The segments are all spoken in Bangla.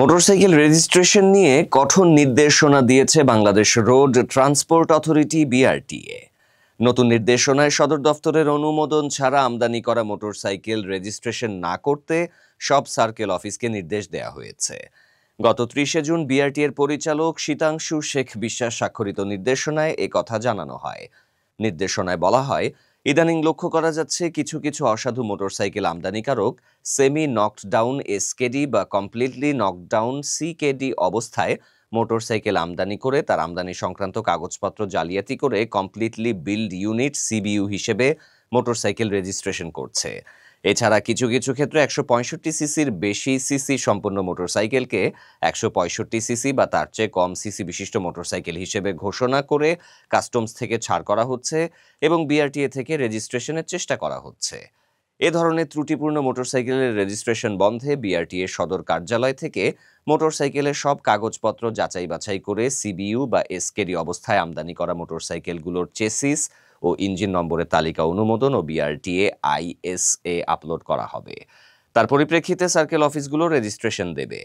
মোটরসাইকেল রেজিস্ট্রেশন নিয়ে কঠোর নির্দেশনা দিয়েছে Bangladesh road transport authority BRTA. নতুন নির্দেশনায় সদর দফতরের অনুমোদন ছাড়া আমদানি করা মোটরসাইকেল রেজিস্ট্রেশন না করতে সব সার্কেল অফিসকে নির্দেশ দেওয়া হয়েছে। গত 30 জুন বিআরটিএর পরিচালক শীতাংশু শেখ বিশ্বাস স্বাক্ষরিত নির্দেশনায় কথা জানানো হয়। নির্দেশনায় বলা হয়, ইদানিং লক্ষ্য করা যাচ্ছে কিছু কিছু অসাধু মোটরসাইকেল আমদানিকারক সেমি নকডাউন এসকেডি বা কমপ্লিটলি নকডাউন সিকেডি অবস্থায় মোটরসাইকেল আমদানি করে তার আমদানি সংক্রান্ত কাগজপত্র জালিয়াতি করে কমপ্লিটলি বিল্ড ইউনিট সিবিইউ হিসেবে মোটরসাইকেল রেজিস্ট্রেশন করছে। এছাড়া কিছু কিছু ক্ষেত্রে 165 সিসির বেশি সিসি সম্পন্ন মোটরসাইকেলকে 165 সিসি বা তার চেয়ে কম সিসি বিশিষ্ট মোটরসাইকেল হিসেবে ঘোষণা করে কাস্টমস থেকে ছাড় করা হচ্ছে এবং বিআরটিএ থেকে রেজিস্ট্রেশনের চেষ্টা করা হচ্ছে। এ ধরনের ত্রুটিপূর্ণ মোটরসাইকেলের রেজিস্ট্রেশন বন্ধে বিআরটিএ সদর কার্যালয় থেকে মোটরসাইকেলের সব কাগজপত্র যাচাই বাছাই করে সিবিইউ বা এসকেডি অবস্থায় আমদানি করা মোটরসাইকেলগুলোর চেসিস ও ইঞ্জিন নম্বরের তালিকা অনুমোদন ও বিআরটিএ আইএসএ আপলোড করা হবে। তার পরিপ্রেক্ষিতে সার্কেল অফিসগুলো রেজিস্ট্রেশন দেবে।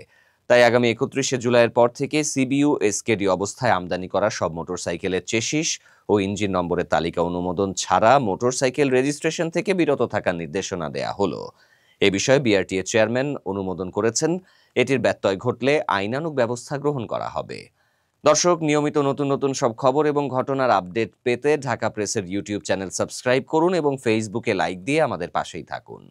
তাই আগামী 31 জুলাইয়ের পর থেকে সিবিইউ এসকেডি অবস্থায় আমদানি করা সব মোটরসাইকেলের চেসিস ও ইঞ্জিন নম্বরের তালিকা অনুমোদন ছাড়া মোটরসাইকেল রেজিস্ট্রেশন থেকে বিরত থাকার নির্দেশনা দেয়া হলো। এ বিষয়ে বিআরটিএ চেয়ারম্যান অনুমোদন করেছেন। এটির ব্যত্যয় ঘটলে আইনানুগ ব্যবস্থা গ্রহণ করা হবে। দর্শক, নিয়মিত নতুন নতুন সব খবর এবং ঘটনার আপডেট পেতে ঢাকা প্রেসের ইউটিউব চ্যানেল সাবস্ক্রাইব করুন এবং ফেসবুকে লাইক দিয়ে আমাদের পাশেই থাকুন।